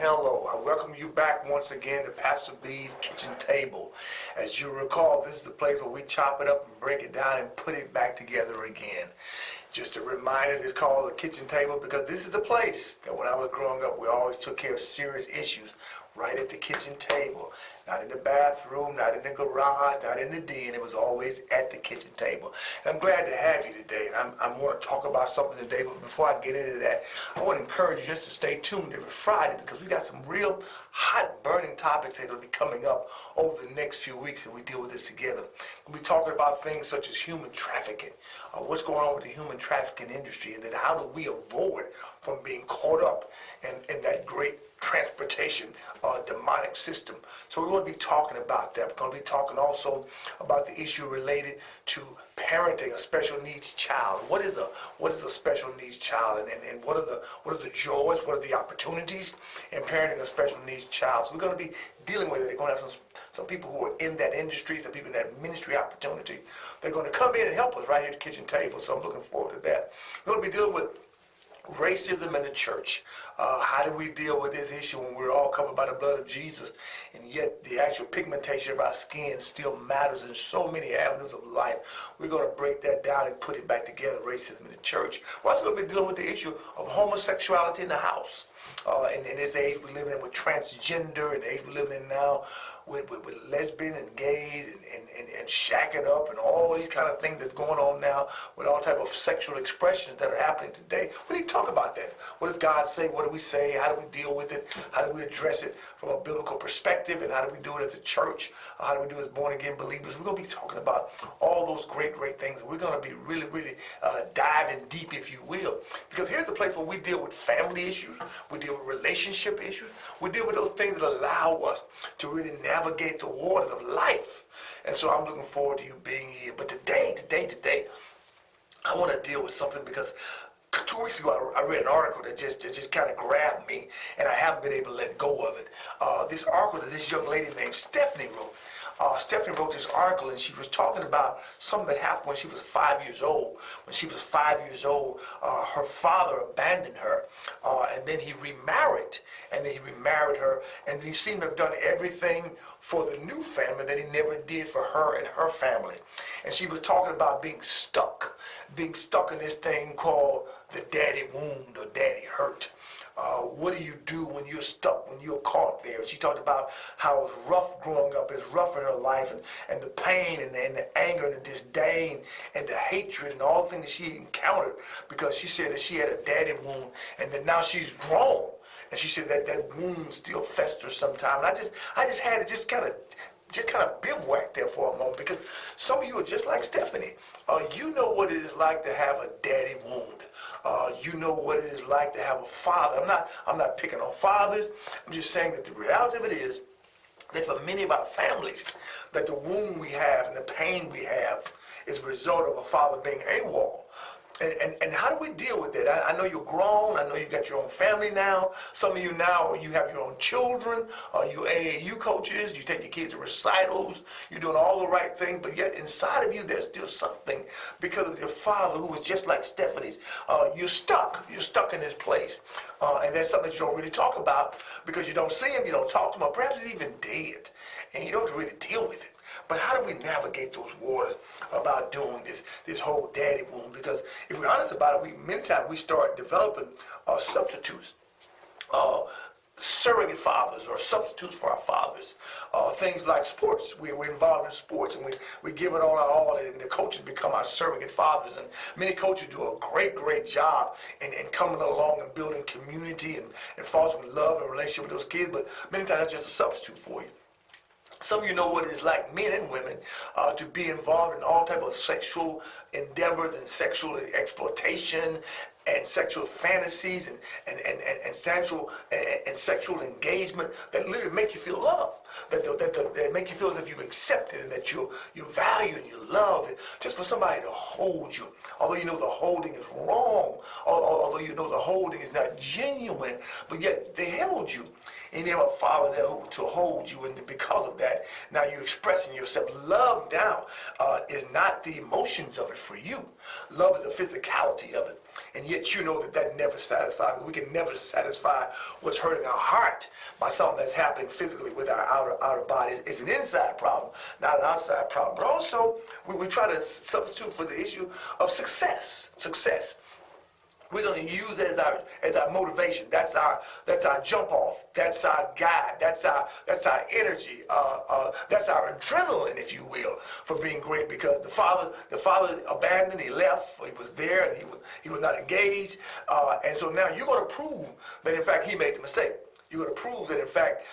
hello. I welcome you back once again to Pastor B's Kitchen Table. As you recall, this is the place where we chop it up and break it down and put it back together again. Just a reminder, it's called the kitchen table because this is the place that when I was growing up, we always took care of serious issues right at the kitchen table. Not in the bathroom, not in the garage, not in the den. It was always at the kitchen table. And I'm glad to have you today. And I'm going to talk about something today, but before I get into that, I want to encourage you just to stay tuned every Friday because we got some real hot burning topics that will be coming up over the next few weeks and we deal with this together. We'll be talking about things such as human trafficking, what's going on with the human trafficking industry, and then how do we avoid from being caught up in that great transportation demonic system. So we're going to be talking about that. We're going to be talking also about the issue related to parenting a special needs child. What is a special needs child, and what are the joys, what are the opportunities in parenting a special needs child? So we're going to be dealing with it. They're going to have some people who are in that industry, some people in that ministry opportunity. They're going to come in and help us right here at the kitchen table. So I'm looking forward to that. We're going to be dealing with racism in the church. How do we deal with this issue when we're all covered by the blood of Jesus, and yet the actual pigmentation of our skin still matters in so many avenues of life? We're going to break that down and put it back together, racism in the church. We're also going to be dealing with the issue of homosexuality in the house. In this age we live in with transgender, and the age we're living in now with lesbian and gays and shacking up and all these kind of things that's going on now with all type of sexual expressions that are happening today. We need to talk about that. What does God say? What do we say? How do we deal with it? How do we address it from a biblical perspective? And how do we do it as a church? How do we do it as born-again believers? We're going to be talking about all those great things. And we're going to be really diving deep, if you will. Because here's the place where we deal with family issues. We deal with relationship issues. We deal with those things that allow us to really navigate the waters of life. And so I'm looking forward to you being here. But today, I want to deal with something because 2 weeks ago I read an article that just kind of grabbed me, and I haven't been able to let go of it. This article that this young lady named Stephanie wrote. Stephanie wrote this article, and she was talking about something that happened when she was 5 years old. When she was 5 years old, her father abandoned her, and then he remarried, her, and then he seemed to have done everything for the new family that he never did for her and her family. And she was talking about being stuck in this thing called the daddy wound or daddy hurt. What do you do when you're stuck, when you're caught there? And she talked about how it was rough growing up, it was rough in her life, and the pain and the anger and the disdain and the hatred and all the things that she encountered because she said that she had a daddy wound, and that now she's grown. And she said that wound still festers sometimes. And I just had to just kind of bivouac there for a moment because some of you are just like Stephanie. You know what it is like to have a daddy wound. You know what it is like to have a father. I'm not picking on fathers. I'm just saying that the reality of it is that for many of our families, that the wound we have and the pain we have is a result of a father being AWOL. And how do we deal with it? I know you're grown. I know you got your own family now. Some of you now, you have your own children. You AAU coaches. You take your kids to recitals. You're doing all the right things. But yet inside of you, there's still something because of your father who was just like Stephanie's. You're stuck. You're stuck in this place. And that's something that you don't really talk about because you don't see him. You don't talk to him. Or perhaps he's even dead. And you don't really deal with it. But how do we navigate those waters about doing this whole daddy wound? Because if we're honest about it, many times we start developing substitutes, surrogate fathers or substitutes for our fathers. Things like sports. We're involved in sports and we give it all, and the coaches become our surrogate fathers. And many coaches do a great job in coming along and building community and fostering love and relationship with those kids. But many times that's just a substitute for you. Some of you know what it is like, men and women, to be involved in all type of sexual endeavors and sexual exploitation and sexual fantasies and sexual engagement that literally make you feel love, that make you feel as if you've accepted and that you value and you love it, just for somebody to hold you. Although you know the holding is wrong, although you know the holding is not genuine, but yet they held you. And you have a father there to hold you, and because of that, now you're expressing yourself. Love now is not the emotions of it for you. Love is the physicality of it. And yet you know that never satisfies. We can never satisfy what's hurting our heart by something that's happening physically with our outer body. It's an inside problem, not an outside problem. But also, we try to substitute for the issue of success. We're going to use it as our motivation. That's our jump off. That's our guide. That's our energy. That's our adrenaline, if you will, for being great. Because the father abandoned. He left. He was there, and he was not engaged. And so now you're going to prove that in fact he made the mistake. You're going to prove that in fact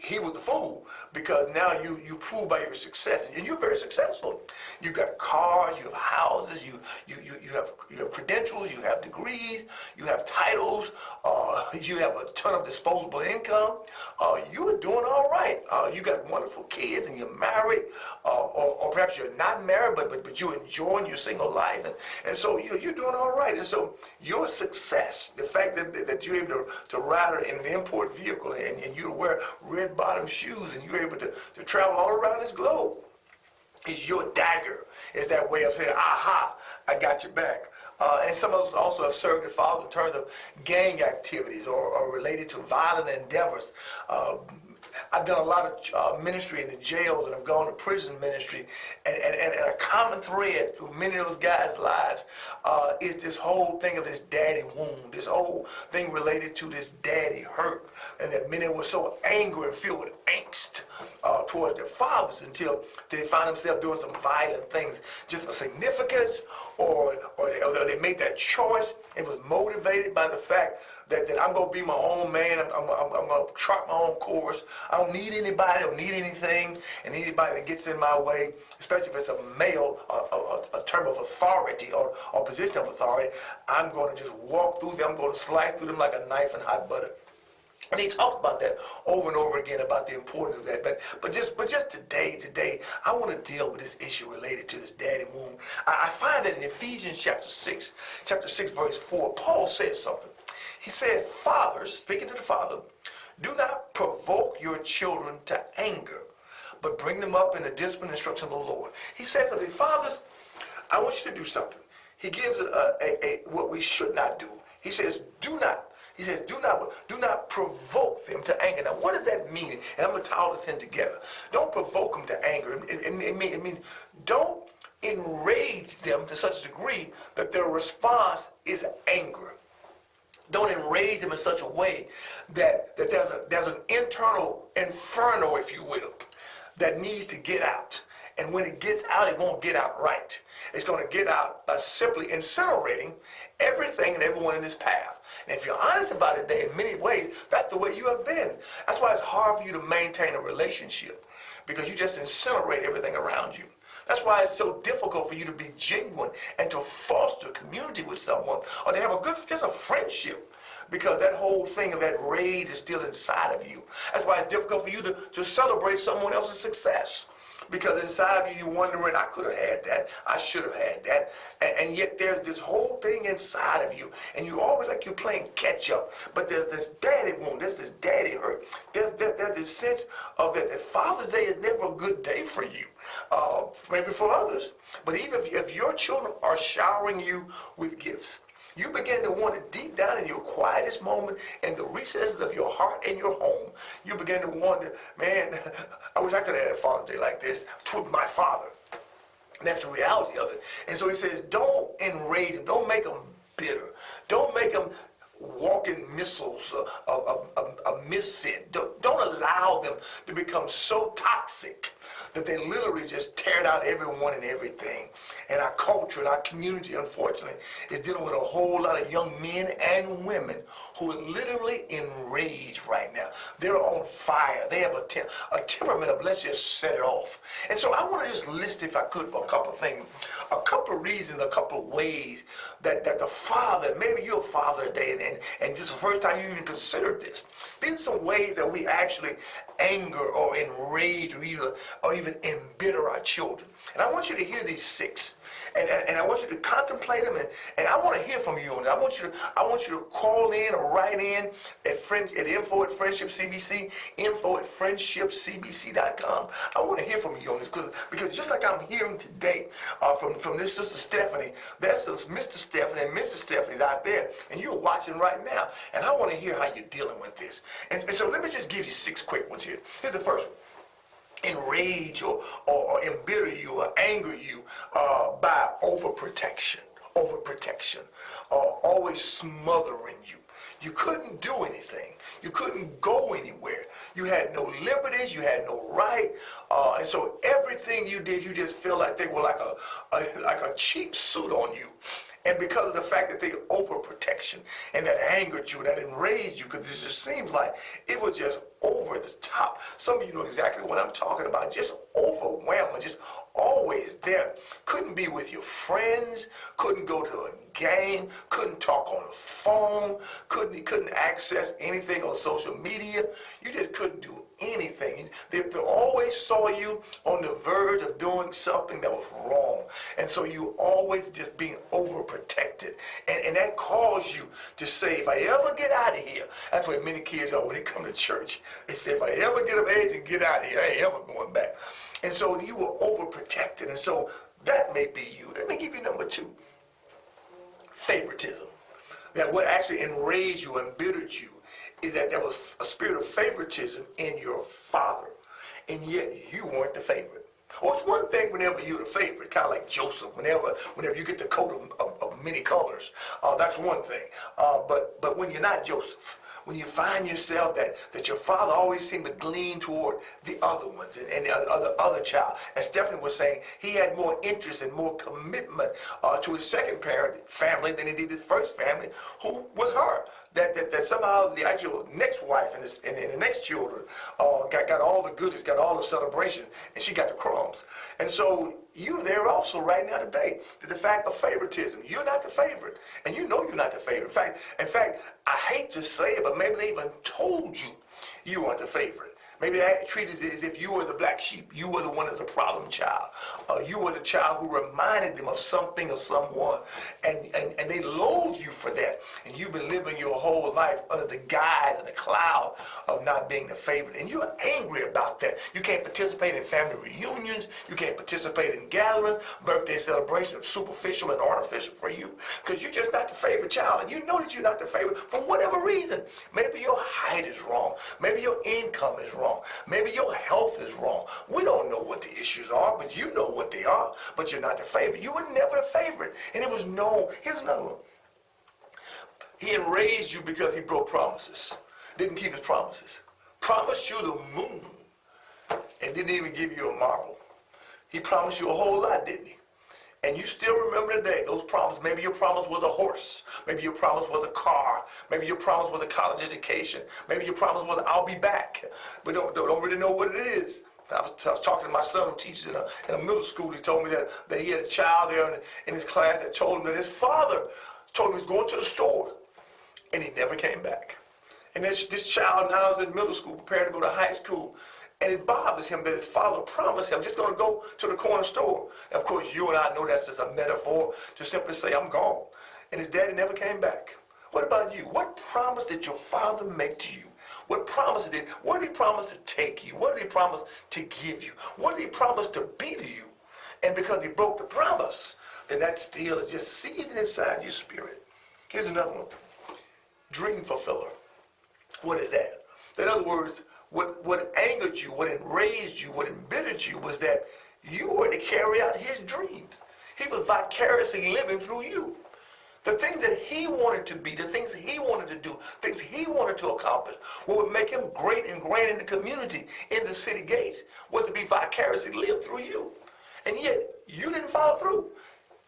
he was the fool, because now you prove by your success, and you're very successful. You've got cars, you have houses, you have credentials, you have degrees, you have titles, you have a ton of disposable income. You are doing all right. You got wonderful kids, and you're married, or perhaps you're not married, but you're enjoying your single life, and so you're doing all right. And so your success, the fact that you're able to ride in an import vehicle, and you wear red bottom shoes, and you're able to travel all around this globe, is your dagger. Is that way of saying, aha, I got your back. And some of us also have served the Father in terms of gang activities or related to violent endeavors. I've done a lot of ministry in the jails, and I've gone to prison ministry, and a common thread through many of those guys' lives is this whole thing of this daddy wound, this whole thing related to this daddy hurt, and that many were so angry and filled with angst towards their fathers until they find themselves doing some violent things just for significance, or they made that choice. It was motivated by the fact that I'm going to be my own man. I'm going to chart my own course. I don't need anybody. I don't need anything. And anybody that gets in my way, especially if it's a male, a term of authority or position of authority, I'm going to just walk through them. I'm going to slice through them like a knife in hot butter. And he talked about that over and over again, about the importance of that. But just today, I want to deal with this issue related to this daddy wound. I find that in Ephesians chapter 6 verse 4, Paul says something. He says, fathers, speaking to the father, do not provoke your children to anger, but bring them up in the discipline and instruction of the Lord. He says to the fathers, I want you to do something. He gives what we should not do. He says, do not provoke them to anger. Now, what does that mean? And I'm going to tie all this in together. Don't provoke them to anger. It means don't enrage them to such a degree that their response is anger. Don't enrage them in such a way that there's an internal inferno, if you will, that needs to get out. And when it gets out, it won't get out right. It's going to get out by simply incinerating everything and everyone in this path. And if you're honest about it, in many ways, that's the way you have been. That's why it's hard for you to maintain a relationship, because you just incinerate everything around you. That's why it's so difficult for you to be genuine and to foster community with someone, or to have just a friendship, because that whole thing of that rage is still inside of you. That's why it's difficult for you to celebrate someone else's success, because inside of you, you're wondering, I could have had that, I should have had that, and yet there's this whole thing inside of you, and you always like you're playing catch up, but there's this daddy wound, there's this daddy hurt, there's this sense of that Father's Day is never a good day for you, maybe for others, but even if your children are showering you with gifts, you begin to want it deep down in your quietest moment, in the recesses of your heart and your home. You begin to wonder, man, I wish I could have had a Father's Day like this with my father. And that's the reality of it. And so he says, don't enrage them. Don't make them bitter. Don't make them walking missiles, a misfit. Don't allow them to become so toxic that they literally just tear down everyone and everything. And our culture and our community, unfortunately, is dealing with a whole lot of young men and women who are literally enraged right now. They're on fire. They have a temperament of let's just set it off. And so I want to just list, if I could, for a couple of things, a couple of reasons, a couple of ways that the father, maybe you're a father today, and this is the first time you even considered this. These are some ways that we actually anger or enrage or even embitter our children. And I want you to hear these 6. And I want you to contemplate them, and I want to hear from you on that. I want you to call in or write in at info@friendshipcbc, info@friendshipcbc.com. I want to hear from you on this because just like I'm hearing today from this Sister Stephanie, there's some Mr. Stephanie and Mrs. Stephanie's out there, and you're watching right now, and I want to hear how you're dealing with this. And so let me just give you 6 quick ones here. Here's the first one. Enrage or embitter you or anger you by overprotection, always smothering you. You couldn't do anything. You couldn't go anywhere. You had no liberties. You had no right. And so everything you did, you just feel like they were like a cheap suit on you. And because of the fact that they overprotection and that angered you and that enraged you, because it just seems like it was just over the top. Some of you know exactly what I'm talking about. Just overwhelming, just always there. Couldn't be with your friends, couldn't go to a game, couldn't talk on the phone, couldn't access anything on social media. You just couldn't do anything. They always saw you on the verge of doing something that was wrong. And so you always just being overprotected. And that caused you to say, if I ever get out of here, that's what many kids are when they come to church. They say, if I ever get of age and get out of here, I ain't ever going back. And so you were overprotected. And so that may be you. Let me give you number 2. Favoritism. That what actually enraged you, embittered you, is that there was a spirit of favoritism in your father, and yet you weren't the favorite. Well, it's one thing whenever you're the favorite, kind of like Joseph, whenever you get the coat of many colors, that's one thing. But when you're not Joseph, when you find yourself that your father always seemed to glean toward the other ones and the other child, as Stephanie was saying, he had more interest and more commitment to his second parent family than he did his first family, who was her. That somehow the actual next wife and the next children got all the goodies, got all the celebration, and she got the crumbs. And so you there also right now today, the fact of favoritism. You're not the favorite, and you know you're not the favorite. In fact, I hate to say it, but maybe they even told you you weren't the favorite. Maybe they treated it as if you were the black sheep. You were the one that's a problem child. You were the child who reminded them of something or someone. And they loathe you for that. And you've been living your whole life under the guise and the cloud of not being the favorite. And you're angry about that. You can't participate in family reunions. You can't participate in gatherings. Birthday celebrations, superficial and artificial for you. Because you're just not the favorite child. And you know that you're not the favorite for whatever reason. Maybe your height is wrong. Maybe your income is wrong. Maybe your health is wrong. We don't know what the issues are, but you know what they are. But you're not the favorite. You were never the favorite. And it was known. Here's another one. He enraged you because he broke promises. Didn't keep his promises. Promised you the moon and didn't even give you a marble. He promised you a whole lot, didn't he? And you still remember today those promises. Maybe your promise was a horse. Maybe your promise was a car. Maybe your promise was a college education. Maybe your promise was I'll be back. But don't really know what it is. I was talking to my son who teaches in a middle school. He told me that he had a child there in his class that told him that his father told him he was going to the store. And he never came back. And this child now is in middle school, preparing to go to high school. And it bothers him that his father promised him, just going to go to the corner store. And of course, you and I know that's just a metaphor to simply say, I'm gone. And his daddy never came back. What about you? What promise did your father make to you? What did he promise to take you? What did he promise to give you? What did he promise to be to you? And because he broke the promise, then that still is just seething inside your spirit. Here's another one. Dream fulfiller. What is that? In other words, what angered you, what enraged you, what embittered you was that you were to carry out his dreams. He was vicariously living through you. The things that he wanted to be, the things he wanted to do, things he wanted to accomplish, what would make him great and grand in the community, in the city gates, was to be vicariously lived through you. And yet, you didn't follow through.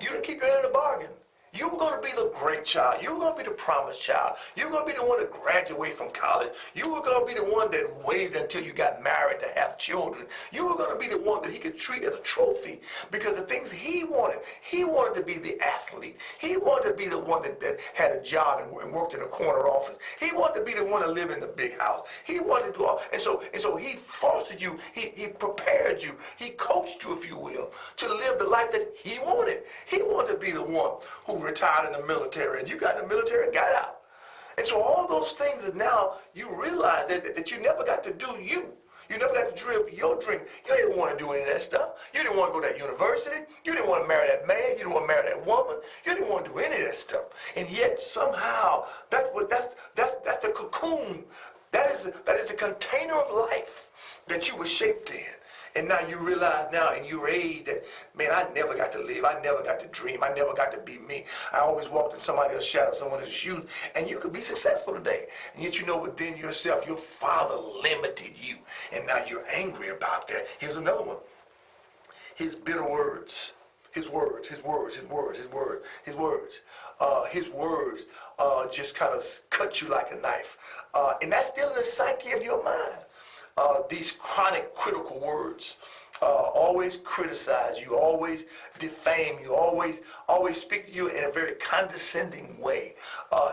You didn't keep your end of the bargain. You were going to be the great child. You were going to be the promised child. You were going to be the one that graduated from college. You were going to be the one that waited until you got married to have children. You were going to be the one that he could treat as a trophy because the things he wanted to be the athlete. He wanted to be the one that had a job and worked in a corner office. He wanted to be the one to live in the big house. He wanted to do all. And so he fostered you. He prepared you. He coached you, if you will, to live the life that he wanted. He wanted to be the one who retired in the military, and you got in the military and got out. And so all those things that now you realize that you never got to do you. You never got to dream your dream. You didn't want to do any of that stuff. You didn't want to go to that university. You didn't want to marry that man. You didn't want to marry that woman. You didn't want to do any of that stuff. And yet somehow that's the cocoon. That is the container of life that you were shaped in. And now you realize now in your age that, man, I never got to live. I never got to dream. I never got to be me. I always walked in somebody else's shadow, someone else's shoes. And you could be successful today. And yet you know within yourself, your father limited you. And now you're angry about that. Here's another one. His bitter words. His words just kind of cut you like a knife. And that's still in the psyche of your mind. These chronic critical words always criticize you, always defame you, always speak to you in a very condescending way.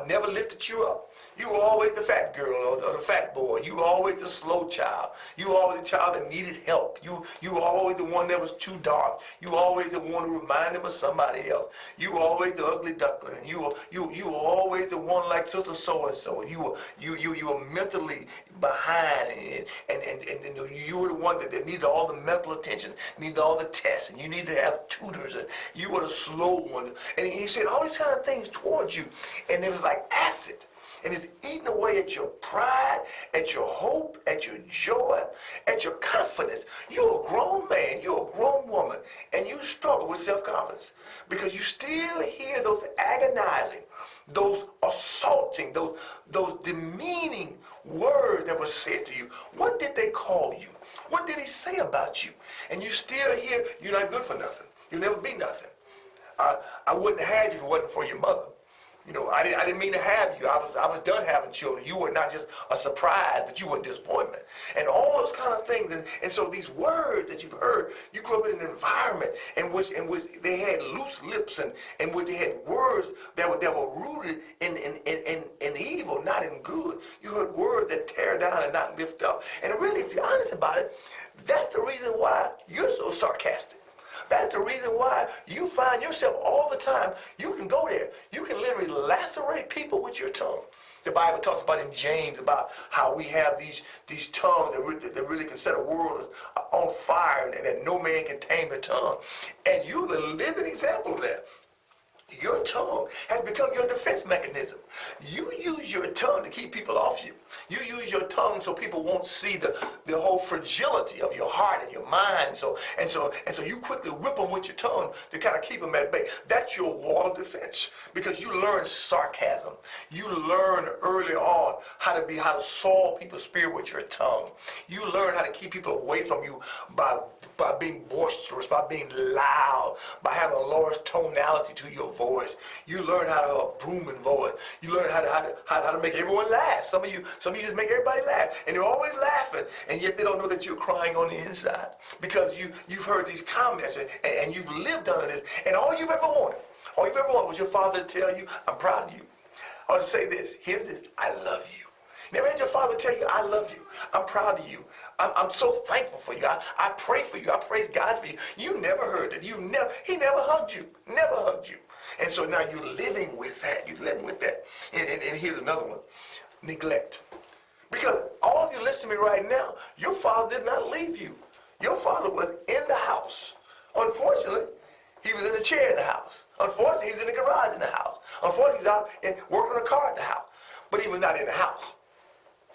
Never lifted you up. You were always the fat girl or the fat boy. You were always the slow child. You were always the child that needed help. You were always the one that was too dark. You were always the one who reminded them of somebody else. You were always the ugly duckling. And you were always the one like sister so and so. And you were mentally behind, and you were the one that needed all the mental attention, needed all the tests, and you needed to have tutors, and you were the slow one. And he said all these kind of things towards you, and it was like acid. And it's eating away at your pride, at your hope, at your joy, at your confidence. You're a grown man, you're a grown woman, and you struggle with self-confidence because you still hear those agonizing, those assaulting, those demeaning words that were said to you. What did they call you? What did he say about you? And you still hear, you're not good for nothing. You'll never be nothing. I wouldn't have had you if it wasn't for your mother. You know, I didn't mean to have you. I was done having children. You were not just a surprise, but you were a disappointment. And all those kind of things. And so these words that you've heard, you grew up in an environment in which they had loose lips and which they had words that were rooted in evil, not in good. You heard words that tear down and not lift up. And really, if you're honest about it, that's the reason why you're so sarcastic. That's the reason why you find yourself all the time. You can go there. You can literally lacerate people with your tongue. The Bible talks about in James about how we have these tongues that really can set a world on fire and that no man can tame the tongue. And you're the living example of that. Your tongue has become your defense mechanism. You use your tongue to keep people off you. You use your tongue so people won't see the whole fragility of your heart and your mind. So you quickly whip them with your tongue to kind of keep them at bay. That's your wall of defense because you learn sarcasm. You learn early on how to solve people's spirit with your tongue. You learn how to keep people away from you by being boisterous, by being loud, by having a large tonality to your voice. You learn how to have a booming voice. You learn how to make everyone laugh. Some of you just make everybody laugh, and they're always laughing, and yet they don't know that you're crying on the inside because you've heard these comments and you've lived under this, and all you've ever wanted was your father to tell you, "I'm proud of you," or to say this, "Here's this, I love you." Never had your father tell you, "I love you. I'm proud of you. I'm so thankful for you. I pray for you. I praise God for you." You never heard that. He never hugged you. Never hugged you. And so now you're living with that. You're living with that. And here's another one. Neglect. Because all of you listening to me right now, your father did not leave you. Your father was in the house. Unfortunately, he was in a chair in the house. Unfortunately, he was in the garage in the house. Unfortunately, he was out and working on a car in the house. But he was not in the house.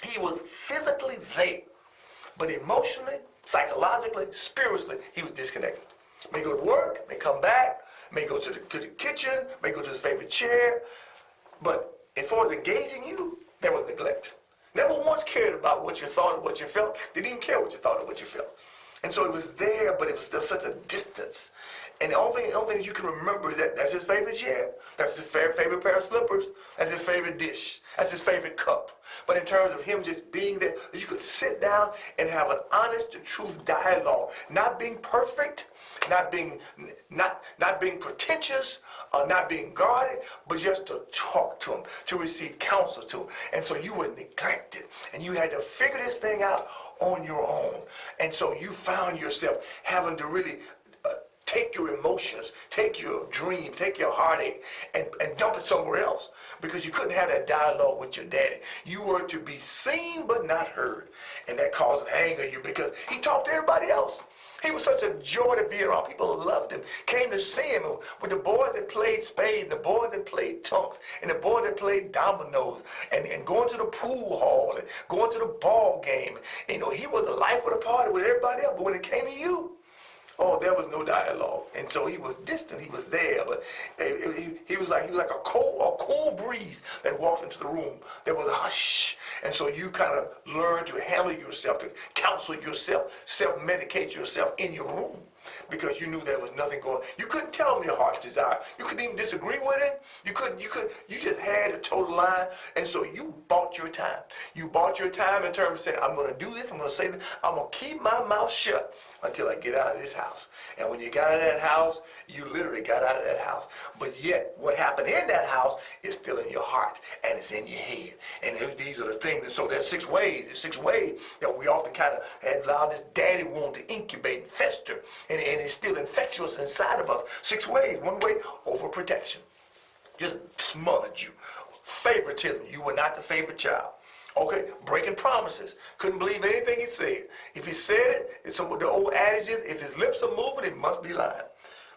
He was physically there, but emotionally, psychologically, spiritually, he was disconnected. May go to work, may come back, may go to the kitchen, may go to his favorite chair, but as far as engaging you, there was neglect. Never once cared about what you thought or what you felt. Didn't even care what you thought or what you felt. And so it was there, but it was still such a distance. And the only thing you can remember is that's his favorite chair. That's his favorite pair of slippers. That's his favorite dish. That's his favorite cup. But in terms of him just being there, you could sit down and have an honest to truth dialogue. Not being perfect, not being pretentious, not being guarded, but just to talk to him, to receive counsel to him. And so you were neglected, and you had to figure this thing out on your own. And so you found yourself having to really take your emotions, take your dreams, take your heartache, and dump it somewhere else, because you couldn't have that dialogue with your daddy. You were to be seen but not heard, and that caused anger in you because he talked to everybody else. He was such a joy to be around. People loved him, came to see him with the boys that played spades, the boys that played tonks, and the boys that played dominoes, and going to the pool hall, and going to the ball game. You know, he was the life of the party with everybody else, but when it came to you, oh, there was no dialogue. And so he was distant. He was there, but he was like a cool breeze that walked into the room. There was a hush. And so you kind of learned to handle yourself, to counsel yourself, self-medicate yourself in your room, because you knew there was nothing going on. You couldn't tell him your heart's desire. You couldn't even disagree with him. You just had a total line. And so you bought your time. You bought your time in terms of saying, I'm going to do this, I'm going to say this, I'm going to keep my mouth shut until I get out of this house. And when you got out of that house, you literally got out of that house. But yet, what happened in that house is still in your heart, and it's in your head. And these are the things. And so there's six ways that we often kind of have allowed this daddy wound to incubate and fester, and it's still infectious inside of us. 6 ways. 1 way, overprotection. Just smothered you. Favoritism. You were not the favorite child. Okay, breaking promises. Couldn't believe anything he said. If he said it, it's what the old adage is, if his lips are moving, it must be lying.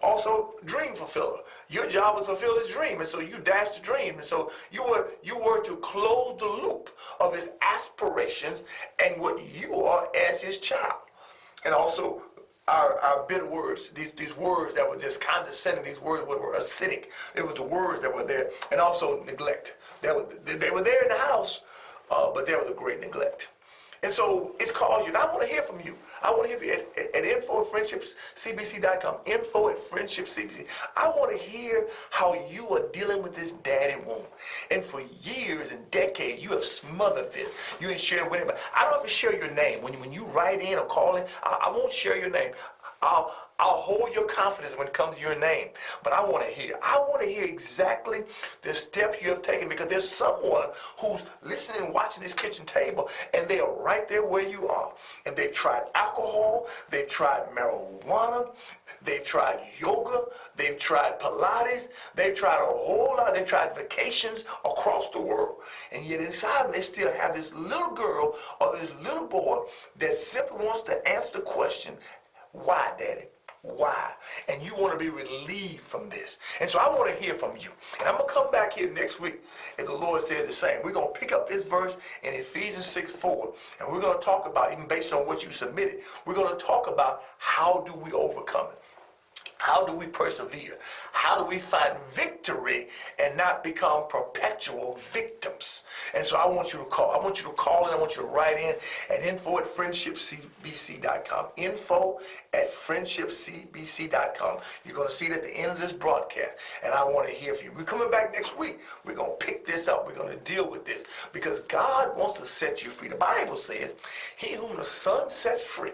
Also, dream fulfiller. Your job was to fulfill his dream, and so you dashed the dream. And so you were to close the loop of his aspirations and what you are as his child. And also, our bitter words, these words that were just condescending, these words were acidic. It was the words that were there. And also neglect. They were there in the house, but there was a great neglect. And so it's called you. And I want to hear from you. I want to hear from you at info@friendshipcbc.com. Info@friendshipcbc. I want to hear how you are dealing with this daddy wound. And for years and decades, you have smothered this. You ain't shared with anybody. I don't have to share your name. When you write in or call in, I won't share your name. I'll hold your confidence when it comes to your name. But I want to hear exactly the step you have taken, because there's someone who's listening and watching this kitchen table, and they are right there where you are. And they've tried alcohol, they've tried marijuana, they've tried yoga, they've tried Pilates, they've tried a whole lot, they've tried vacations across the world. And yet inside them, they still have this little girl or this little boy that simply wants to answer the question, why, Daddy? Why? And you want to be relieved from this. And so I want to hear from you. And I'm going to come back here next week if the Lord says the same. We're going to pick up this verse in Ephesians 6:4. And we're going to talk about, even based on what you submitted, we're going to talk about how do we overcome it. How do we persevere? How do we find victory and not become perpetual victims? And so I want you to call. I want you to call and I want you to write in at info@friendshipcbc.com. Info@friendshipcbc.com. You're going to see it at the end of this broadcast. And I want to hear from you. We're coming back next week. We're going to pick this up. We're going to deal with this because God wants to set you free. The Bible says, he whom the Son sets free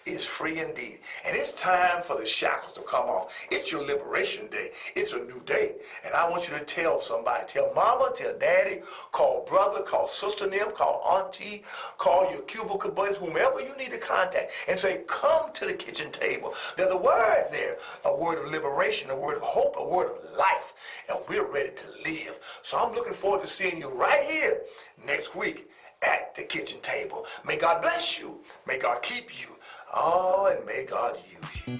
is free indeed. And it's time for the shackles to come off. It's your liberation day. It's a new day. And I want you to tell somebody. Tell mama, tell daddy, call brother, call sister them, call auntie, call your cubicle buddies, whomever you need to contact, and say, come to the kitchen table. There's a word there, a word of liberation, a word of hope, a word of life. And we're ready to live. So I'm looking forward to seeing you right here next week at the kitchen table. May God bless you. May God keep you. Oh, and may God use you.